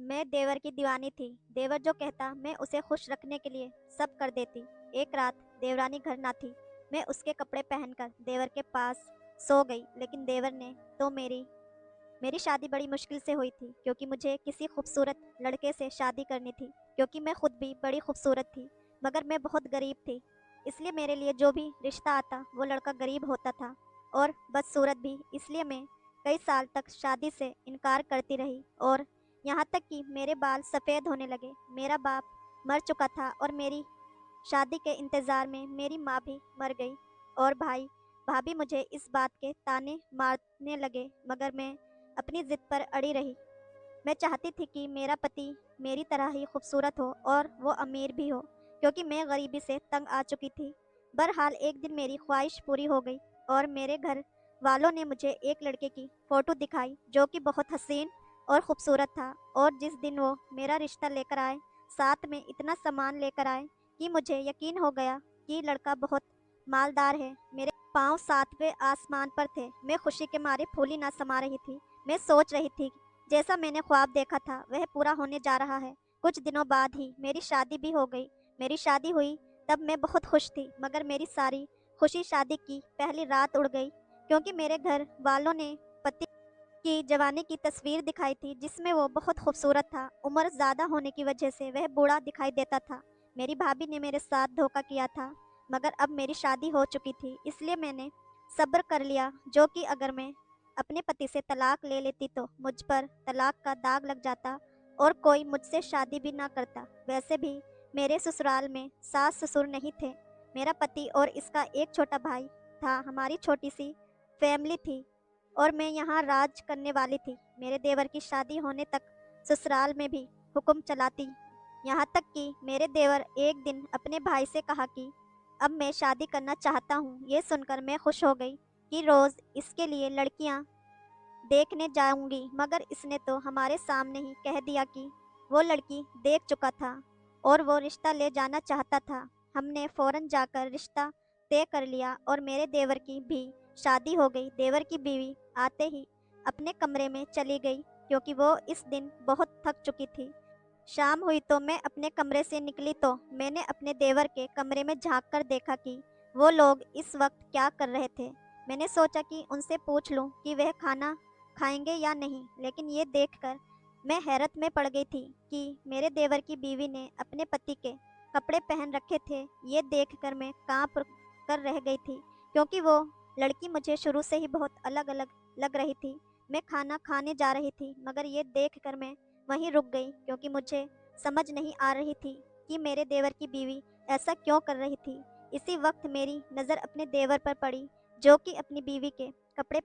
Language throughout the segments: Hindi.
मैं देवर की दीवानी थी। देवर जो कहता मैं उसे खुश रखने के लिए सब कर देती। एक रात देवरानी घर ना थी। मैं उसके कपड़े पहनकर देवर के पास सो गई, लेकिन देवर ने तो मेरी मेरी शादी बड़ी मुश्किल से हुई थी, क्योंकि मुझे किसी खूबसूरत लड़के से शादी करनी थी। क्योंकि मैं खुद भी बड़ी खूबसूरत थी, मगर मैं बहुत गरीब थी। इसलिए मेरे लिए जो भी रिश्ता आता वो लड़का गरीब होता था और बदसूरत भी। इसलिए मैं कई साल तक शादी से इनकार करती रही, और यहाँ तक कि मेरे बाल सफ़ेद होने लगे। मेरा बाप मर चुका था और मेरी शादी के इंतज़ार में मेरी माँ भी मर गई, और भाई भाभी मुझे इस बात के ताने मारने लगे, मगर मैं अपनी ज़िद पर अड़ी रही। मैं चाहती थी कि मेरा पति मेरी तरह ही खूबसूरत हो और वो अमीर भी हो, क्योंकि मैं गरीबी से तंग आ चुकी थी। बहरहाल एक दिन मेरी ख्वाहिश पूरी हो गई, और मेरे घर वालों ने मुझे एक लड़के की फ़ोटो दिखाई जो कि बहुत हसीन और ख़ूबसूरत था। और जिस दिन वो मेरा रिश्ता लेकर आए, साथ में इतना सामान लेकर आए कि मुझे यकीन हो गया कि लड़का बहुत मालदार है। मेरे पाँव सातवें आसमान पर थे। मैं खुशी के मारे फूली ना समा रही थी। मैं सोच रही थी जैसा मैंने ख्वाब देखा था वह पूरा होने जा रहा है। कुछ दिनों बाद ही मेरी शादी भी हो गई। मेरी शादी हुई तब मैं बहुत खुश थी, मगर मेरी सारी खुशी शादी की पहली रात उड़ गई, क्योंकि मेरे घर वालों ने पति की जवानी की तस्वीर दिखाई थी, जिसमें वो बहुत खूबसूरत था। उम्र ज़्यादा होने की वजह से वह बूढ़ा दिखाई देता था। मेरी भाभी ने मेरे साथ धोखा किया था, मगर अब मेरी शादी हो चुकी थी, इसलिए मैंने सब्र कर लिया, जो कि अगर मैं अपने पति से तलाक ले लेती तो मुझ पर तलाक का दाग लग जाता और कोई मुझसे शादी भी ना करता। वैसे भी मेरे ससुराल में सास ससुर नहीं थे। मेरा पति और इसका एक छोटा भाई था। हमारी छोटी सी फैमिली थी और मैं यहाँ राज करने वाली थी। मेरे देवर की शादी होने तक ससुराल में भी हुक्म चलाती, यहाँ तक कि मेरे देवर एक दिन अपने भाई से कहा कि अब मैं शादी करना चाहता हूँ। ये सुनकर मैं खुश हो गई कि रोज़ इसके लिए लड़कियाँ देखने जाऊंगी, मगर इसने तो हमारे सामने ही कह दिया कि वो लड़की देख चुका था और वो रिश्ता ले जाना चाहता था। हमने फौरन जाकर रिश्ता तय कर लिया और मेरे देवर की भी शादी हो गई। देवर की बीवी आते ही अपने कमरे में चली गई, क्योंकि वो इस दिन बहुत थक चुकी थी। शाम हुई तो मैं अपने कमरे से निकली तो मैंने अपने देवर के कमरे में झांक कर देखा कि वो लोग इस वक्त क्या कर रहे थे। मैंने सोचा कि उनसे पूछ लूं कि वह खाना खाएंगे या नहीं, लेकिन ये देखकर मैं हैरत में पड़ गई थी कि मेरे देवर की बीवी ने अपने पति के कपड़े पहन रखे थे। ये देखकर मैं कांप कर रह गई थी, क्योंकि वो लड़की मुझे शुरू से ही बहुत अलग अलग लग रही थी। मैं खाना खाने जा रही थी, मगर ये देखकर मैं वहीं रुक गई, क्योंकि मुझे समझ नहीं आ रही थी कि मेरे देवर की बीवी ऐसा क्यों कर रही थी। इसी वक्त मेरी नज़र अपने देवर पर पड़ी, जो कि अपनी बीवी के कपड़े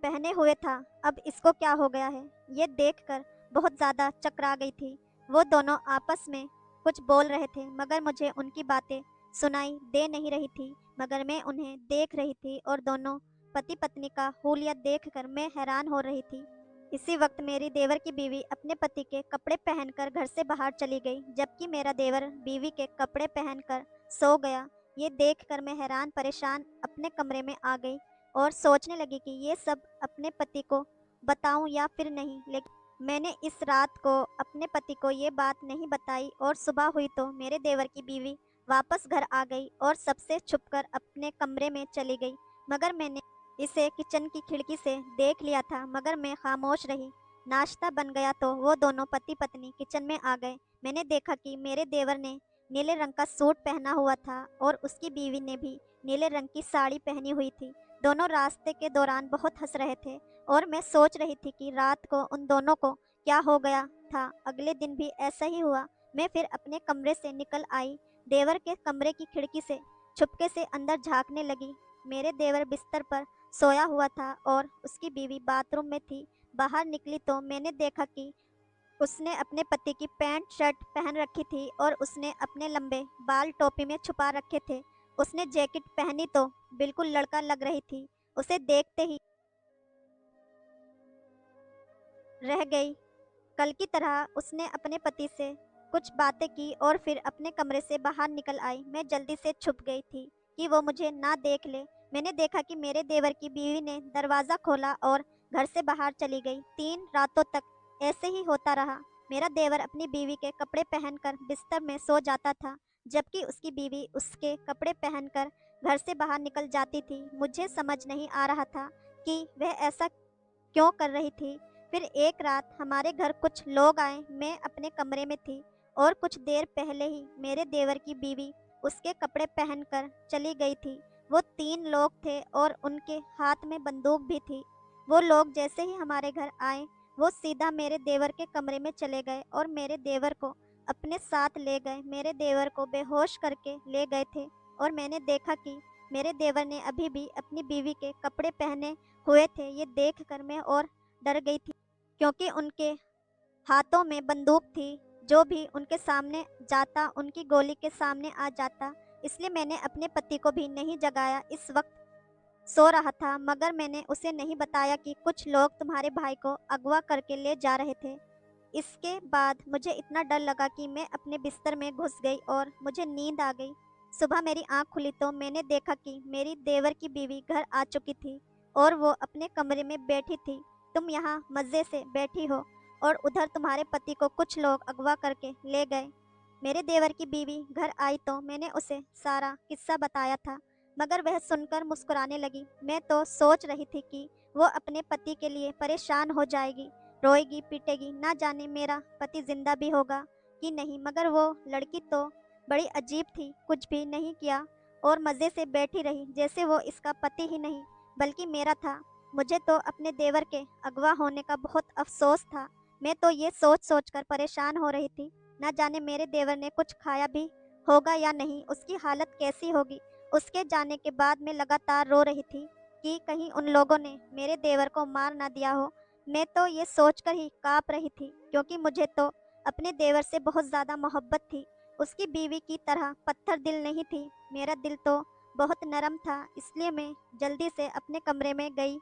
पहने हुए था। अब इसको क्या हो गया है, ये देखकर बहुत ज़्यादा चकरा गई थी। वो दोनों आपस में कुछ बोल रहे थे, मगर मुझे उनकी बातें सुनाई दे नहीं रही थी, मगर मैं उन्हें देख रही थी, और दोनों पति पत्नी का हुलिया देखकर मैं हैरान हो रही थी। इसी वक्त मेरी देवर की बीवी अपने पति के कपड़े पहनकर घर से बाहर चली गई, जबकि मेरा देवर बीवी के कपड़े पहनकर सो गया। ये देखकर मैं हैरान परेशान अपने कमरे में आ गई और सोचने लगी कि ये सब अपने पति को बताऊं या फिर नहीं। लेकिन मैंने इस रात को अपने पति को ये बात नहीं बताई, और सुबह हुई तो मेरे देवर की बीवी वापस घर आ गई और सबसे छुपकर अपने कमरे में चली गई। मगर मैंने इसे किचन की खिड़की से देख लिया था, मगर मैं खामोश रही। नाश्ता बन गया तो वो दोनों पति पत्नी किचन में आ गए। मैंने देखा कि मेरे देवर ने नीले रंग का सूट पहना हुआ था और उसकी बीवी ने भी नीले रंग की साड़ी पहनी हुई थी। दोनों रास्ते के दौरान बहुत हंस रहे थे, और मैं सोच रही थी कि रात को उन दोनों को क्या हो गया था। अगले दिन भी ऐसा ही हुआ। मैं फिर अपने कमरे से निकल आई, देवर के कमरे की खिड़की से छुपके से अंदर झांकने लगी। मेरे देवर बिस्तर पर सोया हुआ था और उसकी बीवी बाथरूम में थी। बाहर निकली तो मैंने देखा कि उसने अपने पति की पैंट शर्ट पहन रखी थी और उसने अपने लंबे बाल टोपी में छुपा रखे थे। उसने जैकेट पहनी तो बिल्कुल लड़का लग रही थी। उसे देखते ही रह गई। कल की तरह उसने अपने पति से कुछ बातें की और फिर अपने कमरे से बाहर निकल आई। मैं जल्दी से छुप गई थी कि वो मुझे ना देख ले। मैंने देखा कि मेरे देवर की बीवी ने दरवाज़ा खोला और घर से बाहर चली गई। 3 रातों तक ऐसे ही होता रहा। मेरा देवर अपनी बीवी के कपड़े पहनकर बिस्तर में सो जाता था, जबकि उसकी बीवी उसके कपड़े पहनकर घर से बाहर निकल जाती थी। मुझे समझ नहीं आ रहा था कि वह ऐसा क्यों कर रही थी। फिर एक रात हमारे घर कुछ लोग आए। मैं अपने कमरे में थी और कुछ देर पहले ही मेरे देवर की बीवी उसके कपड़े पहनकर चली गई थी। वो 3 लोग थे और उनके हाथ में बंदूक भी थी। वो लोग जैसे ही हमारे घर आए, वो सीधा मेरे देवर के कमरे में चले गए और मेरे देवर को अपने साथ ले गए। मेरे देवर को बेहोश करके ले गए थे और मैंने देखा कि मेरे देवर ने अभी भी अपनी बीवी के कपड़े पहने हुए थे। ये देखकर मैं और डर गई थी, क्योंकि उनके हाथों में बंदूक थी। जो भी उनके सामने जाता उनकी गोली के सामने आ जाता। इसलिए मैंने अपने पति को भी नहीं जगाया। इस वक्त सो रहा था, मगर मैंने उसे नहीं बताया कि कुछ लोग तुम्हारे भाई को अगवा करके ले जा रहे थे। इसके बाद मुझे इतना डर लगा कि मैं अपने बिस्तर में घुस गई और मुझे नींद आ गई। सुबह मेरी आंख खुली तो मैंने देखा कि मेरी देवर की बीवी घर आ चुकी थी और वो अपने कमरे में बैठी थी। तुम यहाँ मज़े से बैठी हो और उधर तुम्हारे पति को कुछ लोग अगवा करके ले गए। मेरे देवर की बीवी घर आई तो मैंने उसे सारा किस्सा बताया था, मगर वह सुनकर मुस्कुराने लगी। मैं तो सोच रही थी कि वो अपने पति के लिए परेशान हो जाएगी, रोएगी पीटेगी, ना जाने मेरा पति जिंदा भी होगा कि नहीं। मगर वो लड़की तो बड़ी अजीब थी, कुछ भी नहीं किया और मज़े से बैठी रही, जैसे वो इसका पति ही नहीं बल्कि मेरा था। मुझे तो अपने देवर के अगवा होने का बहुत अफसोस था। मैं तो ये सोच सोच कर परेशान हो रही थी, ना जाने मेरे देवर ने कुछ खाया भी होगा या नहीं, उसकी हालत कैसी होगी। उसके जाने के बाद मैं लगातार रो रही थी कि कहीं उन लोगों ने मेरे देवर को मार ना दिया हो। मैं तो ये सोचकर ही काँप रही थी, क्योंकि मुझे तो अपने देवर से बहुत ज़्यादा मोहब्बत थी। उसकी बीवी की तरह पत्थर दिल नहीं थी, मेरा दिल तो बहुत नरम था। इसलिए मैं जल्दी से अपने कमरे में गई,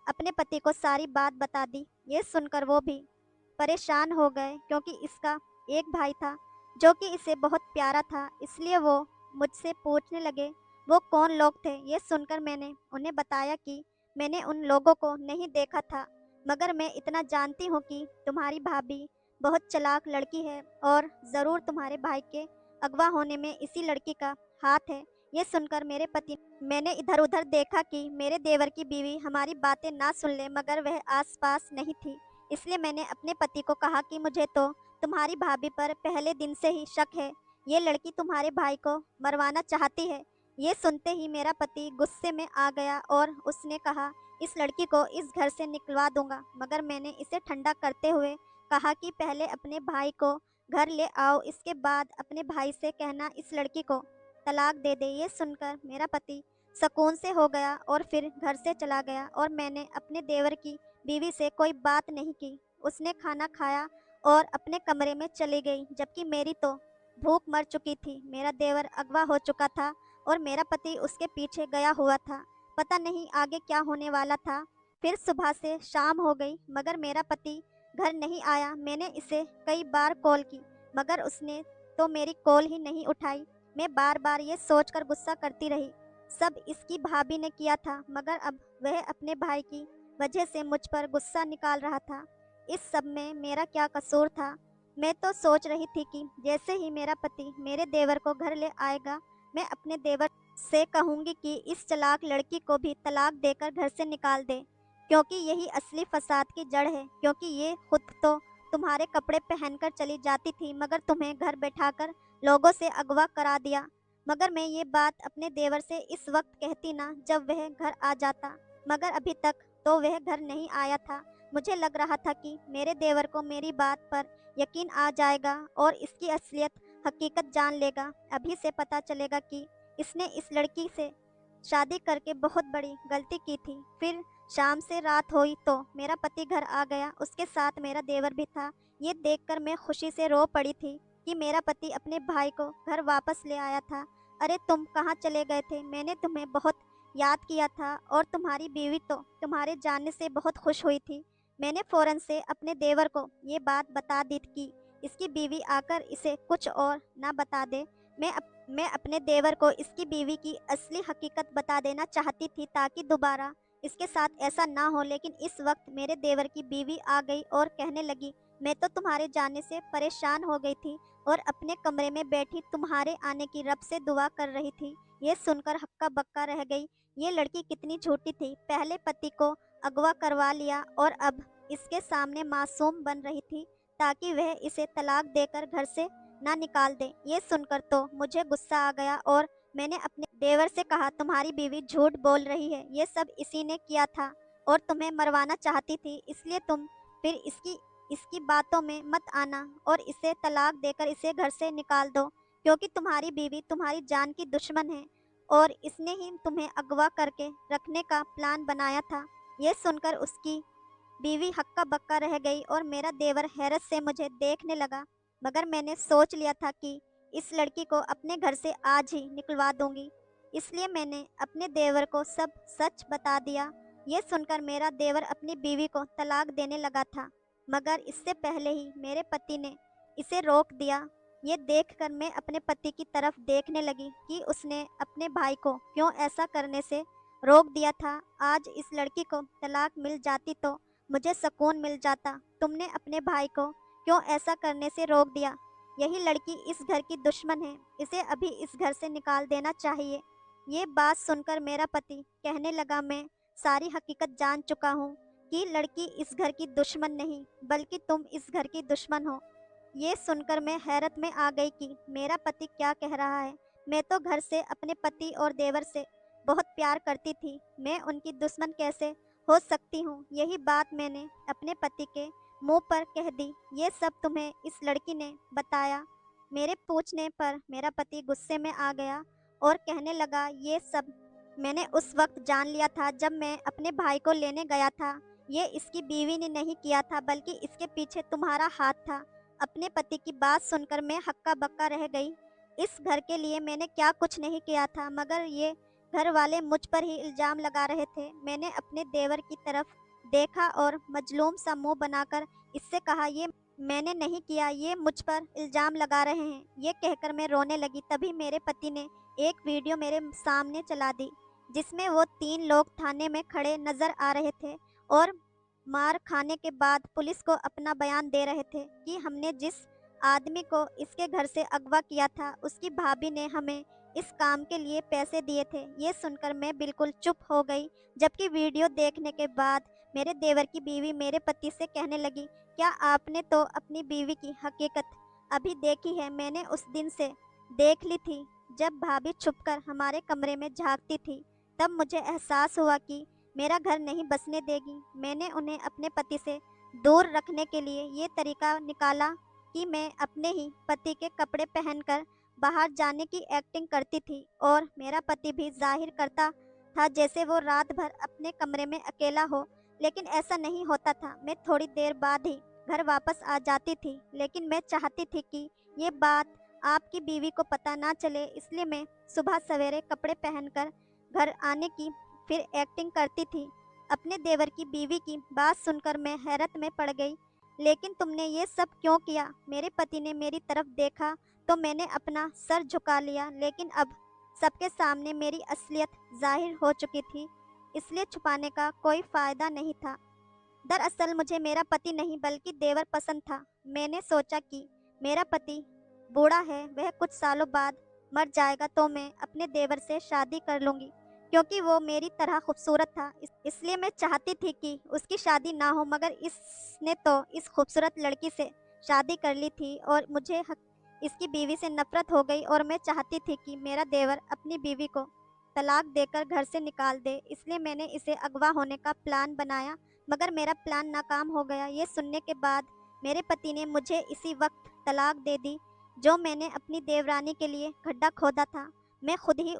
अपने पति को सारी बात बता दी। ये सुनकर वो भी परेशान हो गए, क्योंकि इसका एक भाई था जो कि इसे बहुत प्यारा था। इसलिए वो मुझसे पूछने लगे वो कौन लोग थे। ये सुनकर मैंने उन्हें बताया कि मैंने उन लोगों को नहीं देखा था, मगर मैं इतना जानती हूँ कि तुम्हारी भाभी बहुत चालाक लड़की है और ज़रूर तुम्हारे भाई के अगवा होने में इसी लड़की का हाथ है। ये सुनकर मेरे पति, मैंने इधर उधर देखा कि मेरे देवर की बीवी हमारी बातें ना सुन ले, मगर वह आसपास नहीं थी। इसलिए मैंने अपने पति को कहा कि मुझे तो तुम्हारी भाभी पर पहले दिन से ही शक है, ये लड़की तुम्हारे भाई को मरवाना चाहती है। ये सुनते ही मेरा पति गुस्से में आ गया और उसने कहा इस लड़की को इस घर से निकलवा दूंगा। मगर मैंने इसे ठंडा करते हुए कहा कि पहले अपने भाई को घर ले आओ, इसके बाद अपने भाई से कहना इस लड़की को तलाक दे दे। ये सुनकर मेरा पति सुकून से हो गया और फिर घर से चला गया और मैंने अपने देवर की बीवी से कोई बात नहीं की। उसने खाना खाया और अपने कमरे में चली गई, जबकि मेरी तो भूख मर चुकी थी। मेरा देवर अगवा हो चुका था और मेरा पति उसके पीछे गया हुआ था। पता नहीं आगे क्या होने वाला था। फिर सुबह से शाम हो गई, मगर मेरा पति घर नहीं आया। मैंने इसे कई बार कॉल की, मगर उसने तो मेरी कॉल ही नहीं उठाई। मैं बार बार ये सोचकर गुस्सा करती रही, सब इसकी भाभी ने किया था, मगर अब वह अपने भाई की वजह से मुझ पर गुस्सा निकाल रहा था। इस सब में मेरा क्या कसूर था। मैं तो सोच रही थी कि जैसे ही मेरा पति मेरे देवर को घर ले आएगा, मैं अपने देवर से कहूँगी कि इस चालाक लड़की को भी तलाक देकर घर से निकाल दे, क्योंकि यही असली फसाद की जड़ है। क्योंकि ये खुद तो तुम्हारे कपड़े पहनकर चली जाती थी, मगर तुम्हें घर बैठाकर लोगों से अगवा करा दिया। मगर मैं ये बात अपने देवर से इस वक्त कहती ना जब वह घर आ जाता, मगर अभी तक तो वह घर नहीं आया था। मुझे लग रहा था कि मेरे देवर को मेरी बात पर यकीन आ जाएगा और इसकी असलियत हकीकत जान लेगा। अभी से पता चलेगा कि इसने इस लड़की से शादी करके बहुत बड़ी गलती की थी। फिर शाम से रात हुई तो मेरा पति घर आ गया, उसके साथ मेरा देवर भी था। ये देखकर मैं खुशी से रो पड़ी थी कि मेरा पति अपने भाई को घर वापस ले आया था। अरे तुम कहाँ चले गए थे? मैंने तुम्हें बहुत याद किया था और तुम्हारी बीवी तो तुम्हारे जाने से बहुत खुश हुई थी। मैंने फ़ौरन से अपने देवर को ये बात बता दी कि इसकी बीवी आकर इसे कुछ और ना बता दे। मैं अपने देवर को इसकी बीवी की असली हकीकत बता देना चाहती थी, ताकि दोबारा इसके साथ ऐसा ना हो। लेकिन इस वक्त मेरे देवर की बीवी आ गई और कहने लगी, मैं तो तुम्हारे जाने से परेशान हो गई थी और अपने कमरे में बैठी तुम्हारे आने की रब से दुआ कर रही थी। ये सुनकर हक्का बक्का रह गई। ये लड़की कितनी झूठी थी। पहले पति को अगवा करवा लिया और अब इसके सामने मासूम बन रही थी ताकि वह इसे तलाक देकर घर से ना निकाल दे। ये सुनकर तो मुझे गुस्सा आ गया और मैंने अपने देवर से कहा, तुम्हारी बीवी झूठ बोल रही है, ये सब इसी ने किया था और तुम्हें मरवाना चाहती थी, इसलिए तुम फिर इसकी इसकी बातों में मत आना और इसे तलाक देकर इसे घर से निकाल दो, क्योंकि तुम्हारी बीवी तुम्हारी जान की दुश्मन है और इसने ही तुम्हें अगवा करके रखने का प्लान बनाया था। ये सुनकर उसकी बीवी हक्का बक्का रह गई और मेरा देवर हैरत से मुझे देखने लगा। मगर मैंने सोच लिया था कि इस लड़की को अपने घर से आज ही निकलवा दूंगी, इसलिए मैंने अपने देवर को सब सच बता दिया। ये सुनकर मेरा देवर अपनी बीवी को तलाक देने लगा था, मगर इससे पहले ही मेरे पति ने इसे रोक दिया। ये देखकर मैं अपने पति की तरफ देखने लगी कि उसने अपने भाई को क्यों ऐसा करने से रोक दिया था। आज इस लड़की को तलाक मिल जाती तो मुझे सुकून मिल जाता। तुमने अपने भाई को क्यों ऐसा करने से रोक दिया? यही लड़की इस घर की दुश्मन है, इसे अभी इस घर से निकाल देना चाहिए। ये बात सुनकर मेरा पति कहने लगा, मैं सारी हकीकत जान चुका हूँ कि लड़की इस घर की दुश्मन नहीं बल्कि तुम इस घर की दुश्मन हो। ये सुनकर मैं हैरत में आ गई कि मेरा पति क्या कह रहा है। मैं तो घर से अपने पति और देवर से बहुत प्यार करती थी, मैं उनकी दुश्मन कैसे हो सकती हूँ? यही बात मैंने अपने पति के मुंह पर कह दी। ये सब तुम्हें इस लड़की ने बताया? मेरे पूछने पर मेरा पति गुस्से में आ गया और कहने लगा, ये सब मैंने उस वक्त जान लिया था जब मैं अपने भाई को लेने गया था। ये इसकी बीवी ने नहीं किया था बल्कि इसके पीछे तुम्हारा हाथ था। अपने पति की बात सुनकर मैं हक्का बक्का रह गई। इस घर के लिए मैंने क्या कुछ नहीं किया था, मगर ये घर वाले मुझ पर ही इल्ज़ाम लगा रहे थे। मैंने अपने देवर की तरफ देखा और मजलूम सा मुंह बनाकर इससे कहा, ये मैंने नहीं किया, ये मुझ पर इल्ज़ाम लगा रहे हैं। ये कहकर मैं रोने लगी। तभी मेरे पति ने एक वीडियो मेरे सामने चला दी जिसमें वो 3 लोग थाने में खड़े नज़र आ रहे थे और मार खाने के बाद पुलिस को अपना बयान दे रहे थे कि हमने जिस आदमी को इसके घर से अगवा किया था उसकी भाभी ने हमें इस काम के लिए पैसे दिए थे। ये सुनकर मैं बिल्कुल चुप हो गई, जबकि वीडियो देखने के बाद मेरे देवर की बीवी मेरे पति से कहने लगी, क्या आपने तो अपनी बीवी की हकीकत अभी देखी है? मैंने उस दिन से देख ली थी जब भाभी छुपकर हमारे कमरे में झांकती थी, तब मुझे एहसास हुआ कि मेरा घर नहीं बसने देगी। मैंने उन्हें अपने पति से दूर रखने के लिए ये तरीका निकाला कि मैं अपने ही पति के कपड़े पहनकर बाहर जाने की एक्टिंग करती थी और मेरा पति भी जाहिर करता था जैसे वो रात भर अपने कमरे में अकेला हो, लेकिन ऐसा नहीं होता था। मैं थोड़ी देर बाद ही घर वापस आ जाती थी, लेकिन मैं चाहती थी कि ये बात आपकी बीवी को पता ना चले, इसलिए मैं सुबह सवेरे कपड़े पहनकर घर आने की फिर एक्टिंग करती थी। अपने देवर की बीवी की बात सुनकर मैं हैरत में पड़ गई। लेकिन तुमने ये सब क्यों किया? मेरे पति ने मेरी तरफ देखा तो मैंने अपना सर झुका लिया, लेकिन अब सबके सामने मेरी असलियत जाहिर हो चुकी थी, इसलिए छुपाने का कोई फ़ायदा नहीं था। दरअसल मुझे मेरा पति नहीं बल्कि देवर पसंद था। मैंने सोचा कि मेरा पति बूढ़ा है, वह कुछ सालों बाद मर जाएगा तो मैं अपने देवर से शादी कर लूँगी, क्योंकि वो मेरी तरह खूबसूरत था। इसलिए मैं चाहती थी कि उसकी शादी ना हो, मगर इसने तो इस खूबसूरत लड़की से शादी कर ली थी और मुझे इसकी बीवी से नफरत हो गई और मैं चाहती थी कि मेरा देवर अपनी बीवी को तलाक देकर घर से निकाल दे। इसलिए मैंने इसे अगवा होने का प्लान बनाया, मगर मेरा प्लान नाकाम हो गया। ये सुनने के बाद मेरे पति ने मुझे इसी वक्त तलाक दे दी। जो मैंने अपनी देवरानी के लिए गड्ढा खोदा था, मैं खुद ही उस